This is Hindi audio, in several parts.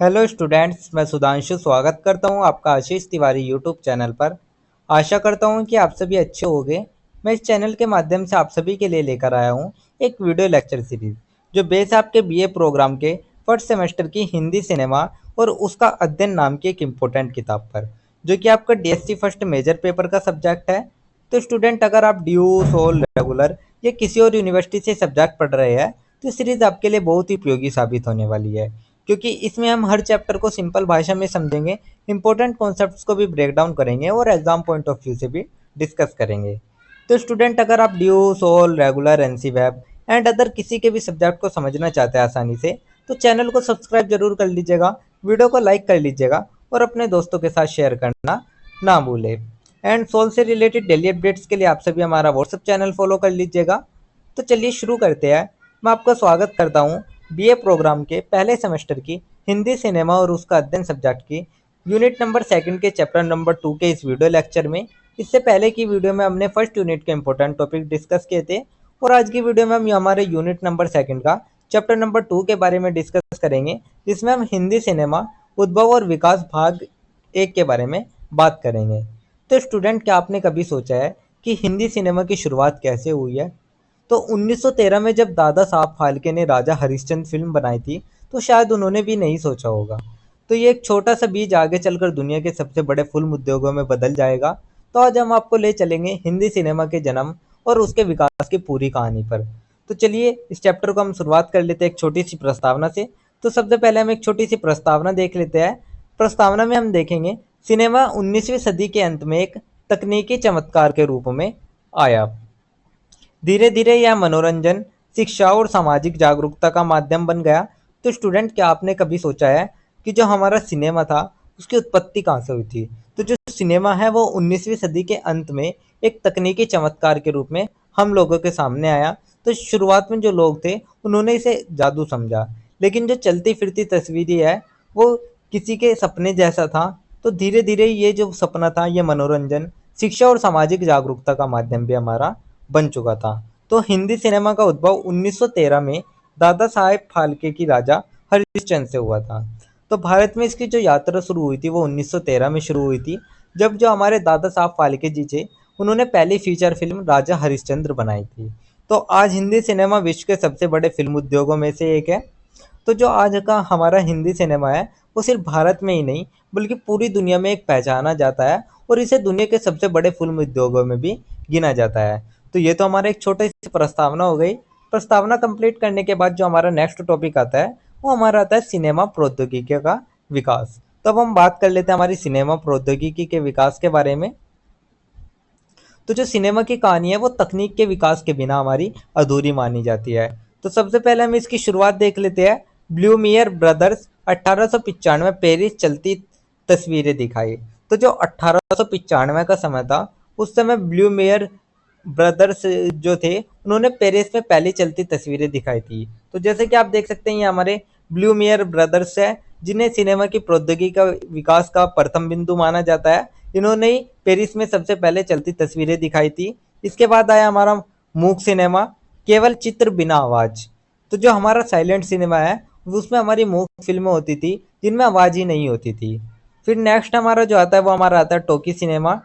हेलो स्टूडेंट्स, मैं सुधांशु स्वागत करता हूं आपका आशीष तिवारी यूट्यूब चैनल पर। आशा करता हूं कि आप सभी अच्छे होंगे। मैं इस चैनल के माध्यम से आप सभी के लिए लेकर आया हूं एक वीडियो लेक्चर सीरीज जो बेस आपके बीए प्रोग्राम के फर्स्ट सेमेस्टर की हिंदी सिनेमा और उसका अध्ययन नाम की एक इम्पोर्टेंट किताब पर, जो कि आपका डीएससी फर्स्ट मेजर पेपर का सब्जेक्ट है। तो स्टूडेंट, अगर आप ड्यू, सोल, रेगुलर या किसी और यूनिवर्सिटी से सब्जेक्ट पढ़ रहे हैं तो सीरीज आपके लिए बहुत ही उपयोगी साबित होने वाली है, क्योंकि इसमें हम हर चैप्टर को सिंपल भाषा में समझेंगे, इंपॉर्टेंट कॉन्सेप्ट्स को भी ब्रेक डाउन करेंगे और एग्जाम पॉइंट ऑफ व्यू से भी डिस्कस करेंगे। तो स्टूडेंट, अगर आप DU, SOL, regular, NCWEB and other किसी के भी सब्जेक्ट को समझना चाहते हैं आसानी से, तो चैनल को सब्सक्राइब जरूर कर लीजिएगा, वीडियो को लाइक कर लीजिएगा और अपने दोस्तों के साथ शेयर करना ना भूलें। एंड सोल से रिलेटेड डेली अपडेट्स के लिए आप सभी हमारा व्हाट्सएप चैनल फॉलो कर लीजिएगा। तो चलिए शुरू करते हैं। मैं आपका स्वागत करता हूँ बीए प्रोग्राम के पहले सेमेस्टर की हिंदी सिनेमा और उसका अध्ययन सब्जेक्ट की यूनिट नंबर सेकंड के चैप्टर नंबर 2 के इस वीडियो लेक्चर में। इससे पहले की वीडियो में हमने फर्स्ट यूनिट के इंपॉर्टेंट टॉपिक डिस्कस किए थे और आज की वीडियो में हम हमारे यूनिट नंबर सेकंड का चैप्टर नंबर 2 के बारे में डिस्कस करेंगे, जिसमें हम हिंदी सिनेमा उद्भव और विकास भाग 1 के बारे में बात करेंगे। तो स्टूडेंट, क्या आपने कभी सोचा है कि हिंदी सिनेमा की शुरुआत कैसे हुई है? तो 1913 में जब दादा साहब फाल्के ने राजा हरिश्चंद्र फिल्म बनाई थी, तो शायद उन्होंने भी नहीं सोचा होगा। तो ये एक छोटा सा बीज आगे चलकर दुनिया के सबसे बड़े फिल्म उद्योगों में बदल जाएगा। तो आज हम आपको ले चलेंगे हिंदी सिनेमा के जन्म और उसके विकास की पूरी कहानी पर। तो चलिए इस चैप्टर को हम शुरुआत कर लेते हैं एक छोटी सी प्रस्तावना से। तो सबसे पहले हम एक छोटी सी प्रस्तावना देख लेते हैं। प्रस्तावना में हम देखेंगे, सिनेमा 19वीं सदी के अंत में एक तकनीकी चमत्कार के रूप में आया। धीरे धीरे यह मनोरंजन, शिक्षा और सामाजिक जागरूकता का माध्यम बन गया। तो स्टूडेंट, क्या आपने कभी सोचा है कि जो हमारा सिनेमा था उसकी उत्पत्ति कहाँ से हुई थी? तो जो सिनेमा है वो 19वीं सदी के अंत में एक तकनीकी चमत्कार के रूप में हम लोगों के सामने आया। तो शुरुआत में जो लोग थे उन्होंने इसे जादू समझा, लेकिन जो चलती फिरती तस्वीरें है वो किसी के सपने जैसा था। तो धीरे धीरे ये जो सपना था, ये मनोरंजन, शिक्षा और सामाजिक जागरूकता का माध्यम भी हमारा बन चुका था। तो हिंदी सिनेमा का उद्भव 1913 में दादा साहेब फाल्के की राजा हरिश्चंद्र से हुआ था। तो भारत में इसकी जो यात्रा शुरू हुई थी वो 1913 में शुरू हुई थी, जब जो हमारे दादा साहब फाल्के जी थे उन्होंने पहली फीचर फिल्म राजा हरिश्चंद्र बनाई थी। तो आज हिंदी सिनेमा विश्व के सबसे बड़े फिल्म उद्योगों में से एक है। तो जो आज का हमारा हिंदी सिनेमा है वो सिर्फ भारत में ही नहीं बल्कि पूरी दुनिया में एक पहचाना जाता है और इसे दुनिया के सबसे बड़े फिल्म उद्योगों में भी गिना जाता है। तो ये तो हमारा एक छोटी सी प्रस्तावना हो गई। प्रस्तावना कंप्लीट करने के बाद जो हमारा नेक्स्ट टॉपिक आता है वो हमारा आता है सिनेमा प्रौद्योगिकी का विकास। तो अब हम बात कर लेते हैं हमारी सिनेमा प्रौद्योगिकी के विकास के बारे में। तो जो सिनेमा की कहानी है वो तकनीक के विकास के बिना हमारी अधूरी मानी जाती है। तो सबसे पहले हम इसकी शुरुआत देख लेते हैं। ब्लूमियर ब्रदर्स 1895 में पेरिस चलती तस्वीरें दिखाई। तो जो 1895 का समय था, उस समय ब्लूमियर ब्रदर्स जो थे उन्होंने पेरिस में पहली चलती तस्वीरें दिखाई थी। तो जैसे कि आप देख सकते हैं, ये हमारे ब्लूमियर ब्रदर्स है, जिन्हें सिनेमा की प्रौद्योगिकी का विकास का प्रथम बिंदु माना जाता है। इन्होंने ही पेरिस में सबसे पहले चलती तस्वीरें दिखाई थी। इसके बाद आया हमारा मूक सिनेमा, केवल चित्र बिना आवाज। तो जो हमारा साइलेंट सिनेमा है उसमें हमारी मूक फिल्में होती थी जिनमें आवाज ही नहीं होती थी। फिर नेक्स्ट हमारा जो आता है वो हमारा आता है टॉकी सिनेमा।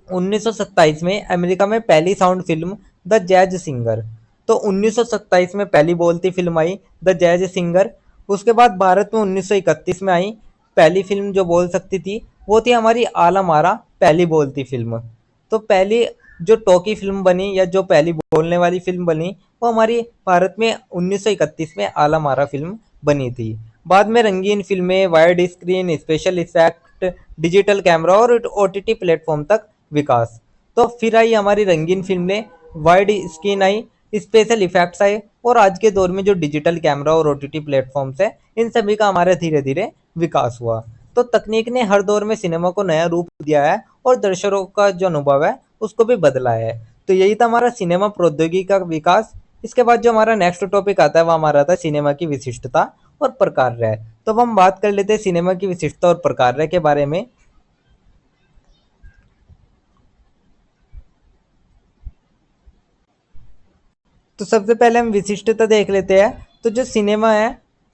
1927 में अमेरिका में पहली sound film the jazz singer. तो 1927 में पहली बोलती film I the jazz singer. उसके बाद भारत में 1931 में आई पहली फिल्म जो बोल सकती थी, वो थी हमारी आलम आरा, पहली बोलती फिल्म। तो पहली जो टॉकी फिल्म बनी या जो पहली बोलने वाली फिल्म बनी वो हमारी भारत में 1931 में आलम आरा फिल्म बनी थी। बाद में रंगीन फिल्में, wide screen, special effect, digital camera और ओटीटी प्लेटफॉर्म तक विकास। तो फिर आई हमारी रंगीन फिल्में, wide screen I, special effects आए और आज के दौर में जो डिजिटल कैमरा और ओटीटी प्लेटफॉर्म्स है, इन सभी का हमारा धीरे धीरे विकास हुआ। तो तकनीक ने हर दौर में सिनेमा को नया रूप दिया है और दर्शकों का जो अनुभव है उसको भी बदला है। तो यही था हमारा सिनेमा प्रौद्योगिकी का विकास। इसके बाद जो हमारा नेक्स्ट टॉपिक आता है वो हमारा था सिनेमा की विशिष्टता और प्रकार्य। तो अब हम बात कर लेते हैं सिनेमा की विशिष्टता और प्रकार्य के बारे में। तो सबसे पहले हम विशिष्टता देख लेते हैं। तो जो सिनेमा है,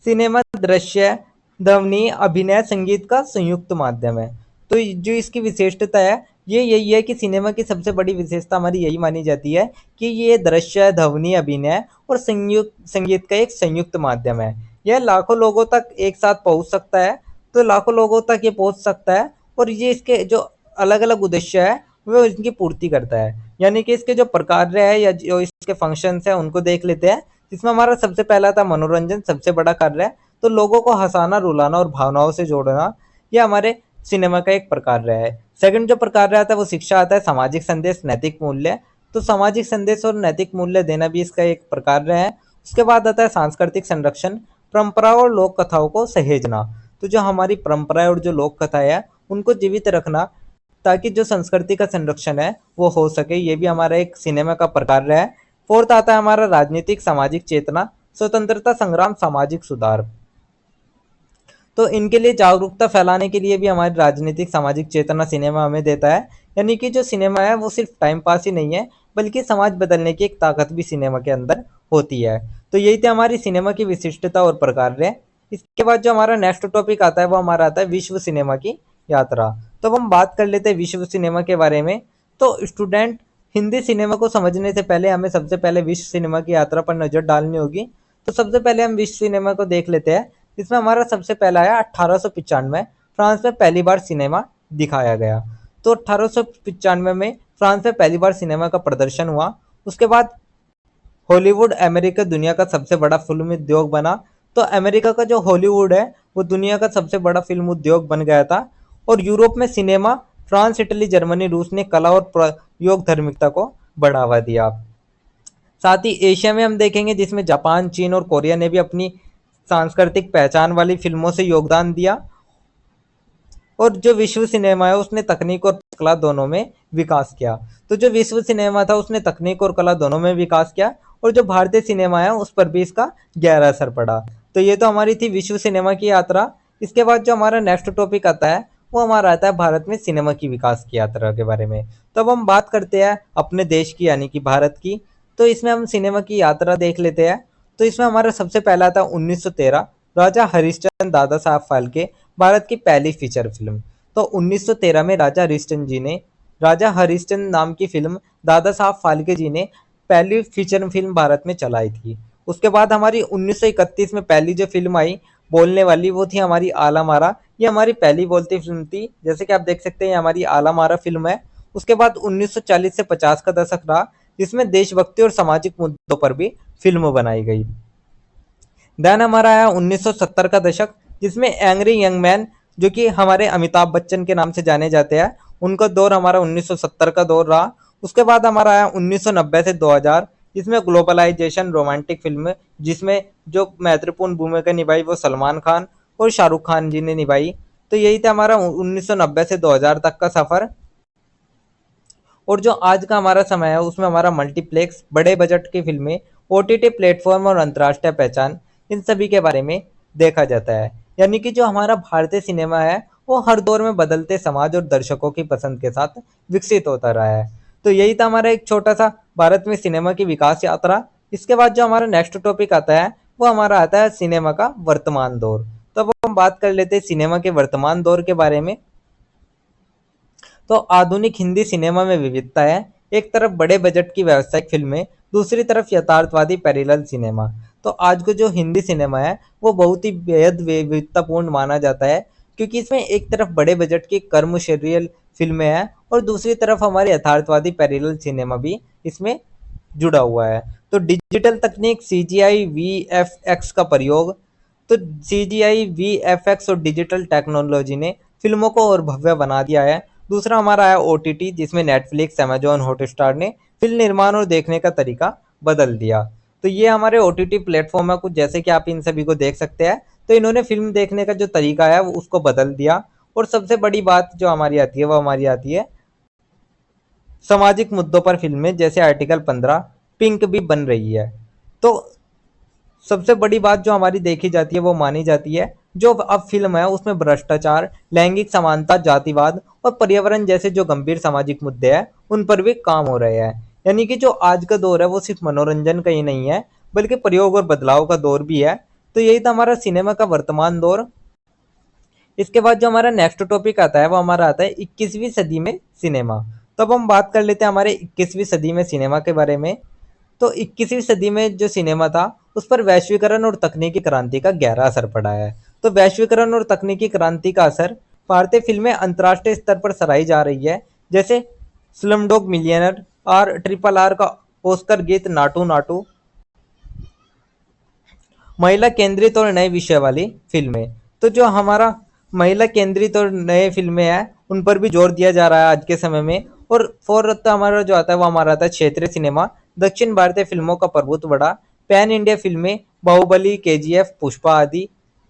सिनेमा दृश्य, ध्वनि, अभिनय, संगीत का संयुक्त माध्यम है। तो जो इसकी विशिष्टता है, ये यही है कि सिनेमा की सबसे बड़ी विशेषता हमारी यही मानी जाती है कि ये दृश्य, ध्वनि, अभिनय और संगीत का एक संयुक्त माध्यम है। यह लाखों लोगों तक एक साथ पहुँच सकता है, तो लाखों लोगों तक ये पहुँच सकता है और ये इसके जो अलग-अलग उद्देश्य है, वो इनकी पूर्ति करता है। यानी कि इसके जो प्रकार्य है या जो इसके फंक्शंस हैं, उनको देख लेते हैं। इसमें हमारा सबसे पहला था मनोरंजन, सबसे बड़ा कार्य है। तो लोगों को हँसाना, रुलाना और भावनाओं से जोड़ना, ये हमारे सिनेमा का एक प्रकार है। सेकंड जो प्रकार आता है वो शिक्षा आता है, सामाजिक संदेश, नैतिक मूल्य। तो सामाजिक संदेश और नैतिक मूल्य देना भी इसका एक प्रकार है। उसके बाद आता है सांस्कृतिक संरक्षण, परंपराओं और लोक कथाओं को सहेजना। तो जो हमारी परंपराएं और जो लोक कथाएं हैं, उनको जीवित रखना, ताकि जो संस्कृति का संरक्षण है वो हो सके, ये भी हमारा एक सिनेमा का प्रकार है। फोर्थ आता है हमारा राजनीतिक सामाजिक चेतना, स्वतंत्रता संग्राम, सामाजिक सुधार। तो इनके लिए जागरूकता फैलाने के लिए भी हमारी राजनीतिक सामाजिक चेतना सिनेमा हमें देता है। यानी कि जो सिनेमा है वो सिर्फ टाइम पास ही नहीं है, बल्कि समाज बदलने की एक ताकत भी सिनेमा के अंदर होती है। तो यही थी हमारी सिनेमा की विशिष्टता और प्रकार। इसके बाद जो हमारा नेक्स्ट टॉपिक आता है वो हमारा आता है विश्व सिनेमा की यात्रा। तो अब हम बात कर लेते हैं विश्व सिनेमा के बारे में। तो स्टूडेंट, हिंदी सिनेमा को समझने से पहले हमें सबसे पहले विश्व सिनेमा की यात्रा पर नज़र डालनी होगी। तो सबसे पहले हम विश्व सिनेमा को देख लेते हैं। इसमें हमारा सबसे पहला आया 1895, फ्रांस में पहली बार सिनेमा दिखाया गया। तो 1895 में फ्रांस में पहली बार सिनेमा का प्रदर्शन हुआ। उसके बाद हॉलीवुड अमेरिका दुनिया का सबसे बड़ा फिल्म उद्योग बना। तो अमेरिका का जो हॉलीवुड है वो दुनिया का सबसे बड़ा फिल्म उद्योग बन गया था। और यूरोप में सिनेमा, फ्रांस, इटली, जर्मनी, रूस ने कला और प्रयोग धार्मिकता को बढ़ावा दिया। साथ ही एशिया में हम देखेंगे, जिसमें जापान, चीन और कोरिया ने भी अपनी सांस्कृतिक पहचान वाली फिल्मों से योगदान दिया। और जो विश्व सिनेमा है उसने तकनीक और कला दोनों में विकास किया। तो जो विश्व सिनेमा था उसने तकनीक और कला दोनों में विकास किया, और जो भारतीय सिनेमा है उस पर भी इसका गहरा असर पड़ा। तो ये तो हमारी थी विश्व सिनेमा की यात्रा। इसके बाद जो हमारा नेक्स्ट टॉपिक आता है वो हमारा आता है भारत में सिनेमा की विकास की यात्रा के बारे में। तो अब हम बात करते हैं अपने देश की, यानी कि भारत की। तो इसमें हम सिनेमा की यात्रा देख लेते हैं। तो इसमें हमारा सबसे पहला था 1913, राजा हरिश्चंद्र दादा साहब फाल्के, भारत की पहली फीचर फिल्म। तो 1913 में राजा हरिश्चंद्र नाम की फिल्म दादा साहब फाल्के जी ने पहली फीचर फिल्म भारत में चलाई थी। उसके बाद हमारी 1931 में पहली जो फिल्म आई बोलने वाली, वो थी हमारी आला मारा। ये हमारी पहली बोलती फिल्म थी। जैसे कि आप देख सकते हैं ये हमारी आला मारा फिल्म है। उसके बाद 1940 से 50 का दशक रहा, जिसमें देशभक्ति और सामाजिक मुद्दों पर भी फिल्म बनाई गई। देन हमारा आया 1970 का दशक, जिसमें एंग्री यंग मैन, जो कि हमारे अमिताभ बच्चन के नाम से जाने जाते हैं, उनका दौर हमारा 1970 का दौर रहा। उसके बाद हमारा आया 1990 से 2000, जिसमें ग्लोबलाइजेशन रोमांटिक फिल्म, जिसमें जो महत्वपूर्ण भूमिका निभाई वो सलमान खान और शाहरुख खान जी ने निभाई। तो यही था हमारा 1990 से 2000 तक का सफ़र। और जो आज का हमारा समय है उसमें हमारा मल्टीप्लेक्स, बड़े बजट की फिल्में, ओटीटी प्लेटफॉर्म और अंतर्राष्ट्रीय पहचान, इन सभी के बारे में देखा जाता है। यानी कि जो हमारा भारतीय सिनेमा है वो हर दौर में बदलते समाज और दर्शकों की पसंद के साथ विकसित होता रहा है। तो यही था हमारा एक छोटा सा भारत में सिनेमा की विकास यात्रा। इसके बाद जो हमारा नेक्स्ट टॉपिक आता है वो हमारा आता है सिनेमा का वर्तमान दौर। तो अब हम बात कर लेते हैं सिनेमा के वर्तमान दौर के बारे में। तो आधुनिक हिंदी सिनेमा में विविधता है। एक तरफ बड़े बजट की व्यावसायिक फिल्में, दूसरी तरफ यथार्थवादी पैरेलल सिनेमा। तो आज को जो हिंदी सिनेमा है वो बहुत ही बेहद विविधतापूर्ण माना जाता है, क्योंकि इसमें एक तरफ बड़े बजट की कर्मशरीय फिल्में हैं और दूसरी तरफ हमारे यथार्थवादी पैरेलल सिनेमा भी इसमें जुड़ा हुआ है। तो डिजिटल तकनीक, सीजीआई, वीएफएक्स का प्रयोग। तो सीजीआई, वीएफएक्स और डिजिटल टेक्नोलॉजी ने फिल्मों को और भव्य बना दिया है। दूसरा हमारा है ओटीटी, जिसमें नेटफ्लिक्स, अमेजॉन, हॉटस्टार ने फिल्म निर्माण और देखने का तरीका बदल दिया। तो ये हमारे ओटीटी प्लेटफॉर्म है कुछ, जैसे कि आप इन सभी को देख सकते हैं। तो इन्होंने फिल्म देखने का जो तरीका है वो उसको बदल दिया। और सबसे बड़ी बात जो हमारी आती है वो हमारी आती है सामाजिक मुद्दों पर फिल्में, जैसे आर्टिकल 15, पिंक भी बन रही है। तो सबसे बड़ी बात जो हमारी देखी जाती है वो मानी जाती है, जो अब फिल्म है उसमें भ्रष्टाचार, लैंगिक समानता, जातिवाद और पर्यावरण जैसे जो गंभीर सामाजिक मुद्दे हैं उन पर भी काम हो रहे हैं। यानी कि जो आज का दौर है वो सिर्फ मनोरंजन का ही नहीं है, बल्कि प्रयोग और बदलाव का दौर भी है। तो यही था हमारा सिनेमा का वर्तमान दौर। इसके बाद जो हमारा नेक्स्ट टॉपिक आता है वो हमारा आता है 21वीं सदी में सिनेमा। तो अब हम बात कर लेते हैं हमारे 21वीं सदी में सिनेमा के बारे में। तो 21वीं सदी में जो सिनेमा था उस पर वैश्वीकरण और तकनीकी क्रांति का गहरा असर पड़ा है। तो वैश्वीकरण और तकनीकी क्रांति का असर भारतीय फिल्में अंतर्राष्ट्रीय स्तर पर सराही जा रही है, जैसे स्लमडॉग मिलियनर और ट्रिपल आर का ऑस्कर गीत नाटू नाटू महिला केंद्रित और नए विषय वाली फिल्में। तो जो हमारा महिला केंद्रित और नए फिल्में हैं उन पर भी जोर दिया जा रहा है आज के समय में। और फोर्थ हमारा जो आता है वो हमारा आता है क्षेत्रीय सिनेमा। दक्षिण भारतीय फिल्मों का प्रभुत्व बढ़ा। पैन इंडिया फिल्में बाहुबली, केजीएफ, पुष्पा आदि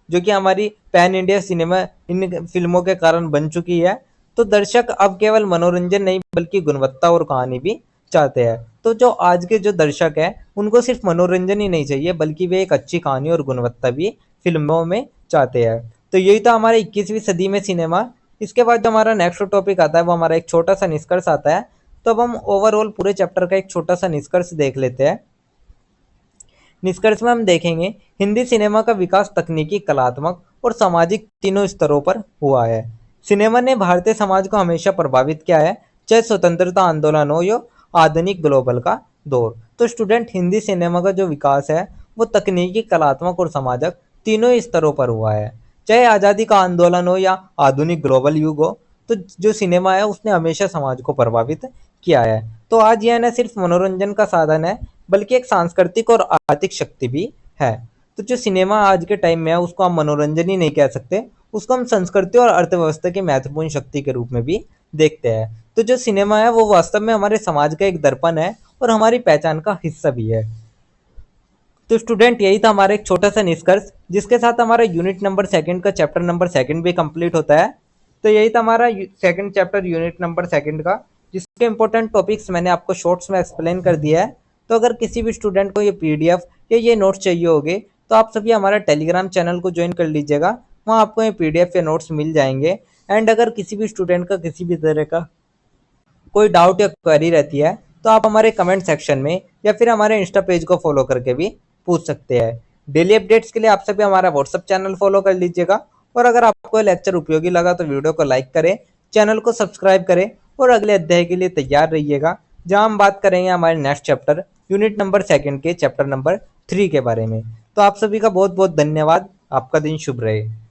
जो कि हमारी पैन इंडिया सिनेमा इन फिल्मों के कारण बन चुकी है। तो दर्शक अब केवल मनोरंजन नहीं बल्कि गुणवत्ता और कहानी भी चाहते हैं। तो जो आज के जो दर्शक हैं उनको सिर्फ मनोरंजन ही नहीं चाहिए बल्कि वे एक अच्छी कहानी और गुणवत्ता भी फिल्मों में चाहते हैं। तो यही था हमारे 21वीं सदी में सिनेमा। इसके बाद जो हमारा नेक्स्ट टॉपिक आता है वो हमारा एक छोटा सा निष्कर्ष आता है। तो अब हम ओवरऑल पूरे चैप्टर का एक छोटा सा निष्कर्ष देख लेते हैं। निष्कर्ष में हम देखेंगे हिंदी सिनेमा का विकास तकनीकी, कलात्मक और सामाजिक तीनों स्तरों पर हुआ है। सिनेमा ने भारतीय समाज को हमेशा प्रभावित किया है, चाहे स्वतंत्रता आंदोलन हो या आधुनिक ग्लोबल का दौर। तो स्टूडेंट, हिंदी सिनेमा का जो विकास है वो तकनीकी, कलात्मक और सामाजिक तीनों ही स्तरों पर हुआ है। चाहे आज़ादी का आंदोलन हो या आधुनिक ग्लोबल युग हो, तो जो सिनेमा है उसने हमेशा समाज को प्रभावित किया है। तो आज यह न सिर्फ मनोरंजन का साधन है बल्कि एक सांस्कृतिक और आर्थिक शक्ति भी है। तो जो सिनेमा आज के टाइम में है उसको हम मनोरंजन ही नहीं कह सकते, उसको हम संस्कृति और अर्थव्यवस्था की महत्वपूर्ण शक्ति के रूप में भी देखते हैं। तो जो सिनेमा है वो वास्तव में हमारे समाज का एक दर्पण है और हमारी पहचान का हिस्सा भी है। तो स्टूडेंट, यही था हमारा एक छोटा सा निष्कर्ष, जिसके साथ हमारा यूनिट नंबर सेकंड का चैप्टर नंबर सेकंड भी कंप्लीट होता है। तो यही था हमारा second chapter unit number second का, जिसके इंपॉर्टेंट टॉपिक्स मैंने आपको शॉर्ट्स में एक्सप्लेन कर दिया है। तो अगर किसी भी स्टूडेंट को ये पीडीएफ या ये नोट्स चाहिए होंगे तो आप सभी हमारा टेलीग्राम चैनल को ज्वाइन कर लीजिएगा, वहाँ आपको ये पीडीएफ या नोट्स मिल जाएंगे। एंड अगर किसी भी स्टूडेंट का किसी भी तरह का कोई डाउट या क्वेरी रहती है तो आप हमारे कमेंट सेक्शन में या फिर हमारे इंस्टा पेज को फॉलो करके भी पूछ सकते हैं। डेली अपडेट्स के लिए आप सभी हमारा व्हाट्सअप चैनल फॉलो कर लीजिएगा। और अगर आपको लेक्चर उपयोगी लगा तो वीडियो को लाइक करें, चैनल को सब्सक्राइब करें और अगले अध्याय के लिए तैयार रहिएगा, जहां हम बात करेंगे हमारे next chapter unit number second के चैप्टर नंबर 3 के बारे में। तो आप सभी का बहुत बहुत धन्यवाद। आपका दिन शुभ रहे।